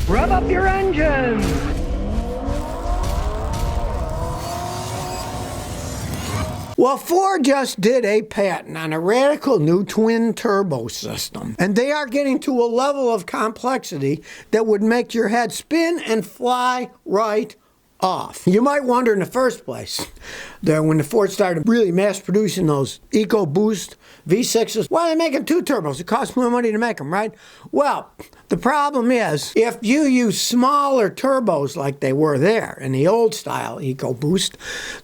Rev up your engines! Well, Ford just did a patent on a radical new twin turbo system, and they are getting to a level of complexity that would make your head spin and fly right off. You might wonder in the first place, that when the Ford started really mass producing those EcoBoost V6s, why are they making two turbos? It costs more money to make them, right? Well, the problem is, if you use smaller turbos like they were there in the old style EcoBoost,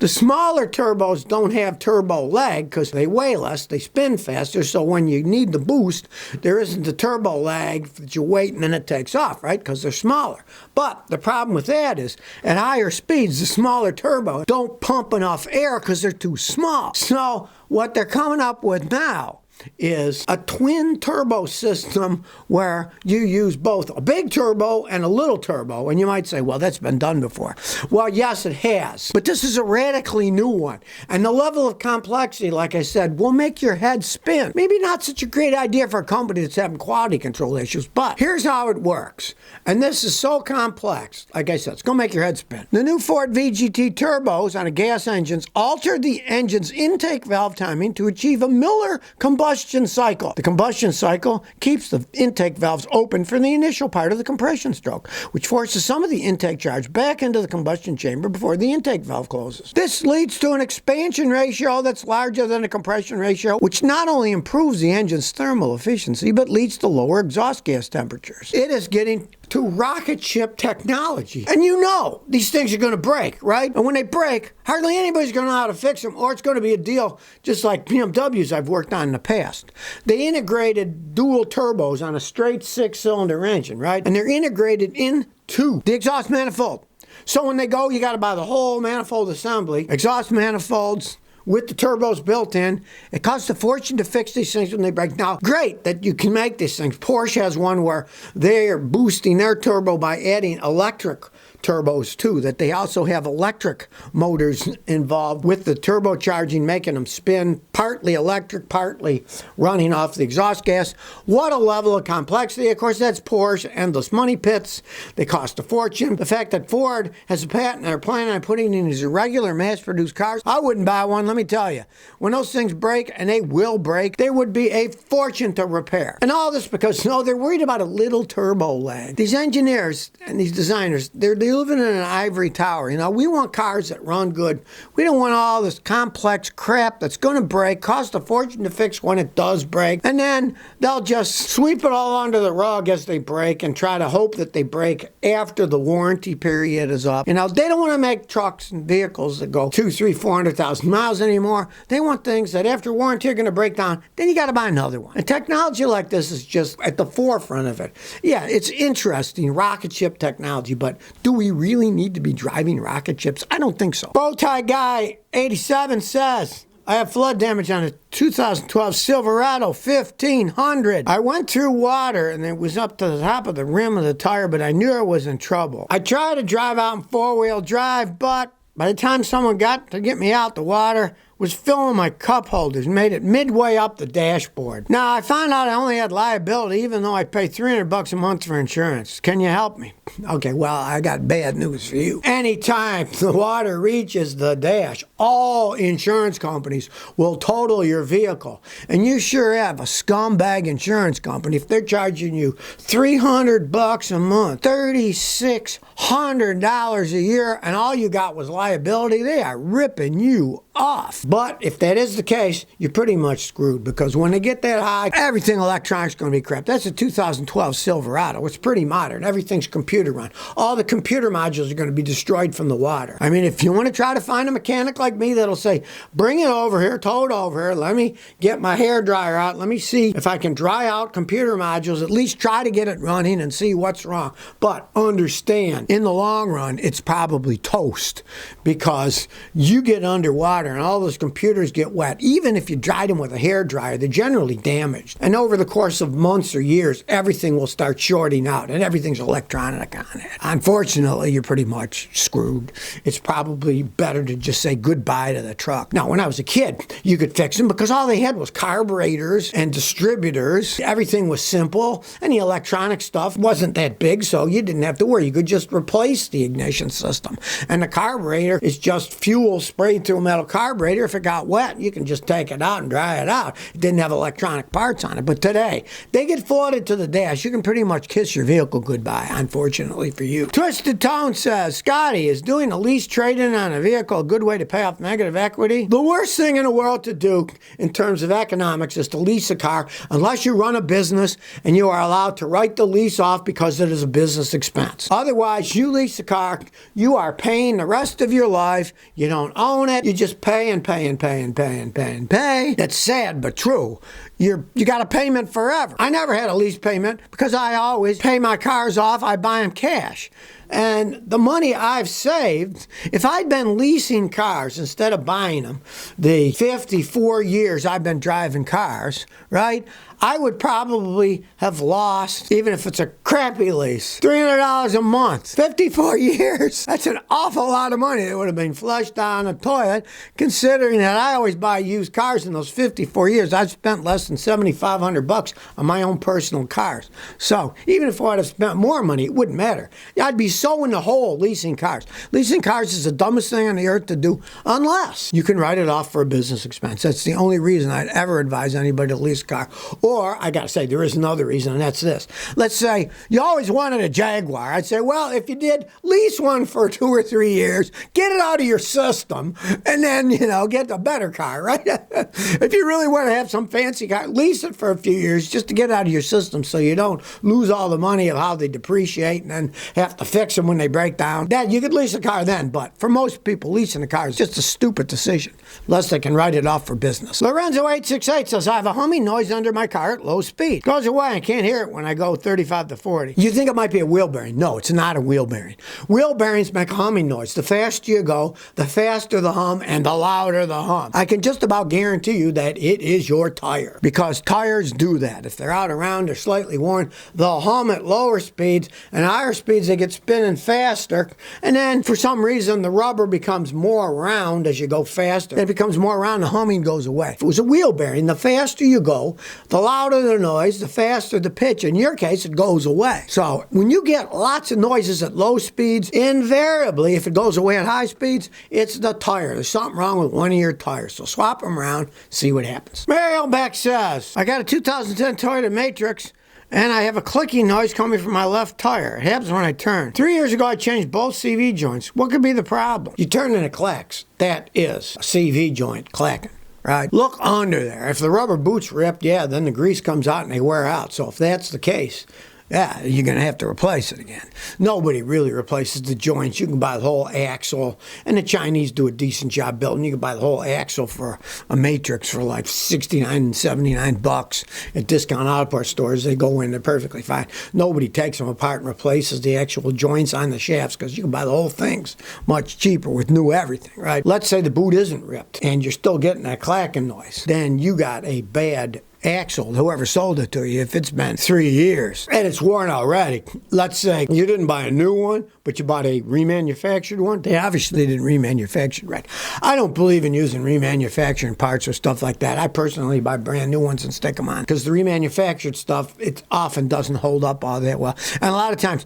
the smaller turbos don't have turbo lag because they weigh less, they spin faster, so when you need the boost, there isn't the turbo lag that you wait and then it takes off, right? Because they're smaller. But the problem with that is, at higher speeds, the smaller turbos don't pump enough air because they're too small. So what they're coming up with now is a twin turbo system where you use both a big turbo and a little turbo. And you might say, well, that's been done before. Well, yes, it has. But this is a radically new one. And the level of complexity, like I said, will make your head spin. Maybe not such a great idea for a company that's having quality control issues, but here's how it works. And this is so complex. Like I said, it's going to make your head spin. The new Ford VGT turbos on a gas engines alter the engine's intake valve timing to achieve a Miller combustion cycle. The combustion cycle keeps the intake valves open for the initial part of the compression stroke, which forces some of the intake charge back into the combustion chamber before the intake valve closes. This leads to an expansion ratio that's larger than a compression ratio, which not only improves the engine's thermal efficiency, but leads to lower exhaust gas temperatures. It is getting to rocket ship technology. And you know these things are going to break, right? And when they break, hardly anybody's going to know how to fix them, or it's going to be a deal just like BMWs I've worked on in the past. They integrated dual turbos on a straight 6-cylinder engine, right? And they're integrated into the exhaust manifold. So when they go, you got to buy the whole manifold assembly, exhaust manifolds, with the turbos built in. It costs a fortune to fix these things when they break. Now, great that you can make these things. Porsche has one where they are boosting their turbo by adding electric turbos too, that they also have electric motors involved with the turbocharging, making them spin, partly electric, partly running off the exhaust gas. What a level of complexity. Of course, that's Porsche, endless money pits. They cost a fortune. The fact that Ford has a patent they're planning on putting in these irregular mass-produced cars, I wouldn't buy one, let me tell you. When those things break, and they will break, they would be a fortune to repair. And all this because, no, they're worried about a little turbo lag. These engineers and these designers, they're living in an ivory tower. You know, we want cars that run good. We don't want all this complex crap that's going to break, cost a fortune to fix when it does break, and then they'll just sweep it all under the rug as they break and try to hope that they break after the warranty period is up. You know, they don't want to make trucks and vehicles that go 200,000, 300,000, 400,000 miles anymore. They want things that after warranty are going to break down, then you got to buy another one. And technology like this is just at the forefront of it. Yeah, it's interesting, rocket ship technology, but do we really need to be driving rocket ships? I don't think so. Bowtie Guy 87 says, I have flood damage on a 2012 Silverado 1500. I went through water and it was up to the top of the rim of the tire, but I knew I was in trouble. I tried to drive out in four-wheel drive, but by the time someone got to get me out, the water was filling my cup holders and made it midway up the dashboard. Now, I found out I only had liability even though I pay $300 a month for insurance. Can you help me? Okay, well, I got bad news for you. Anytime the water reaches the dash, all insurance companies will total your vehicle. And you sure have a scumbag insurance company if they're charging you $300 a month, $3,600 a year, and all you got was liability. They are ripping you off. But if that is the case, you're pretty much screwed, because when they get that high, everything electronic is going to be crap. That's a 2012 Silverado. It's pretty modern. Everything's computer run. All the computer modules are going to be destroyed from the water. I mean, if you want to try to find a mechanic like me that'll say, bring it over here, tow it over here, let me get my hair dryer out, let me see if I can dry out computer modules, at least try to get it running and see what's wrong. But understand, in the long run, it's probably toast, because you get underwater water and all those computers get wet, even if you dried them with a hairdryer, they're generally damaged. And over the course of months or years, everything will start shorting out and everything's electronic on it. Unfortunately, you're pretty much screwed. It's probably better to just say goodbye to the truck. Now, when I was a kid, you could fix them because all they had was carburetors and distributors. Everything was simple and the electronic stuff wasn't that big, so you didn't have to worry. You could just replace the ignition system. And the carburetor is just fuel sprayed through a metal carburetor. If it got wet, you can just take it out and dry it out. It didn't have electronic parts on it. But today, they get flooded to the dash. You can pretty much kiss your vehicle goodbye, unfortunately for you. Twisted Tone says, Scotty, is doing a lease trade-in on a vehicle a good way to pay off negative equity? The worst thing in the world to do in terms of economics is to lease a car unless you run a business and you are allowed to write the lease off because it is a business expense. Otherwise, you lease a car, you are paying the rest of your life. You don't own it. You just pay and pay and pay and pay and pay and pay. That's sad but true. You got a payment forever. I never had a lease payment because I always pay my cars off. I buy them cash. And the money I've saved, if I'd been leasing cars instead of buying them, the 54 years I've been driving cars, right, I would probably have lost, even if it's a crappy lease, $300 a month. 54 years. That's an awful lot of money that would have been flushed down the toilet, considering that I always buy used cars in those 54 years. I've spent less than $7,500 on my own personal cars. So even if I would have spent more money, it wouldn't matter. I'd be so in the hole leasing cars. Leasing cars is the dumbest thing on the earth to do unless you can write it off for a business expense. That's the only reason I'd ever advise anybody to lease a car. Or, I got to say, there is another reason, and that's this. Let's say you always wanted a Jaguar. I'd say, well, if you did, lease one for 2 or 3 years, get it out of your system, and then, get a better car, right? If you really want to have some fancy car, lease it for a few years just to get it out of your system so you don't lose all the money of how they depreciate and then have to fix them when they break down. Dad, you could lease a car then, but for most people, leasing a car is just a stupid decision, unless they can write it off for business. Lorenzo868 says, I have a humming noise under my car at low speed. Goes away. I can't hear it when I go 35 to 40. You think it might be a wheel bearing. No, it's not a wheel bearing. Wheel bearings make a humming noise. The faster you go, the faster the hum and the louder the hum. I can just about guarantee you that it is your tire, because tires do that. If they're out around, they're slightly worn, they'll hum at lower speeds, and higher speeds they get spinning faster, and then for some reason the rubber becomes more round as you go faster. It becomes more round, the humming goes away. If it was a wheel bearing, the faster you go, the louder the noise, the faster the pitch. In your case, it goes away. So when you get lots of noises at low speeds, invariably, if it goes away at high speeds, it's the tire. There's something wrong with one of your tires. So swap them around, see what happens. Mariel Beck says, I got a 2010 Toyota Matrix, and I have a clicking noise coming from my left tire. It happens when I turn. 3 years ago, I changed both CV joints. What could be the problem? You turn and it clacks. That is a CV joint clacking. Right? Look under there. If the rubber boot's ripped, then the grease comes out and they wear out. So if that's the case, you're going to have to replace it again. Nobody really replaces the joints. You can buy the whole axle, and the Chinese do a decent job building. You can buy the whole axle for a Matrix for like $69 and $79 at discount auto parts stores. They go in, they're perfectly fine. Nobody takes them apart and replaces the actual joints on the shafts, because you can buy the whole things much cheaper with new everything, right? Let's say the boot isn't ripped and you're still getting that clacking noise. Then you got a bad axle, whoever sold it to you, if it's been 3 years and it's worn already. Let's say you didn't buy a new one, but you bought a remanufactured one. They obviously didn't remanufacture it right. I don't believe in using remanufacturing parts or stuff like that. I personally buy brand new ones and stick them on, because the remanufactured stuff, it often doesn't hold up all that well. And a lot of times,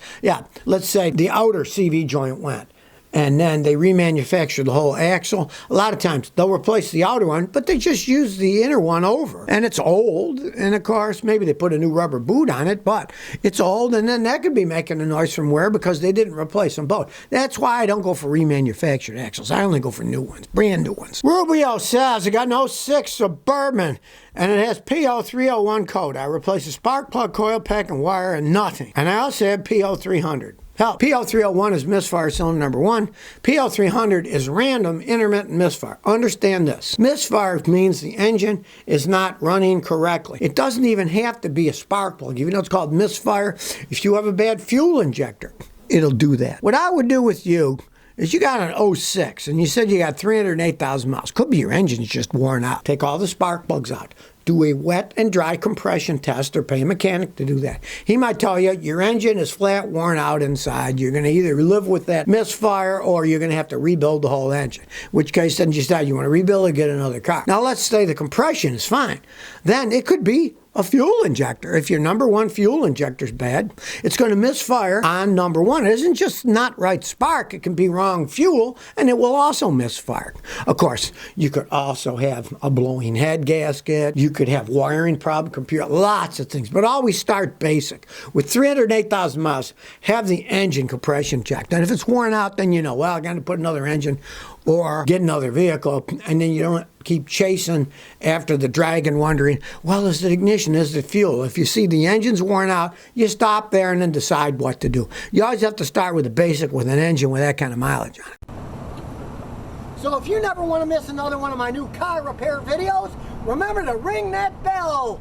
let's say the outer CV joint went, and then they remanufacture the whole axle. A lot of times they'll replace the outer one, but they just use the inner one over. And it's old, and of course, maybe they put a new rubber boot on it, but it's old, and then that could be making a noise from wear because they didn't replace them both. That's why I don't go for remanufactured axles. I only go for new ones, brand new ones. Rubio says, I got an '06 Suburban, and it has P0301 code. I replaced the spark plug, coil pack, and wire, and nothing. And I also have P0300. Hell, P0301 is misfire cylinder number 1. P0300 is random intermittent misfire. Understand this. Misfire means the engine is not running correctly. It doesn't even have to be a spark plug. Even though it's called misfire, if you have a bad fuel injector, it'll do that. What I would do with you is you got an 06 and you said you got 308,000 miles. Could be your engine's just worn out. Take all the spark plugs out. Do a wet and dry compression test or pay a mechanic to do that. He might tell you your engine is flat, worn out inside. You're going to either live with that misfire or you're going to have to rebuild the whole engine. In which case, then you decide you want to rebuild or get another car. Now, let's say the compression is fine. Then it could be a fuel injector. If your number one fuel injector is bad, it's going to misfire on number one. It isn't just not right spark. It can be wrong fuel, and it will also misfire. Of course, you could also have a blowing head gasket. You could have wiring problem, computer, lots of things. But always start basic. With 308,000 miles, have the engine compression checked. And if it's worn out, then you know, well, I'm going to put another engine or get another vehicle, and then you don't keep chasing after the dragon wondering, well, is it ignition, is it fuel? If you see the engine's worn out, you stop there and then decide what to do. You always have to start with the basic with an engine with that kind of mileage on it. So if you never want to miss another one of my new car repair videos, remember to ring that bell.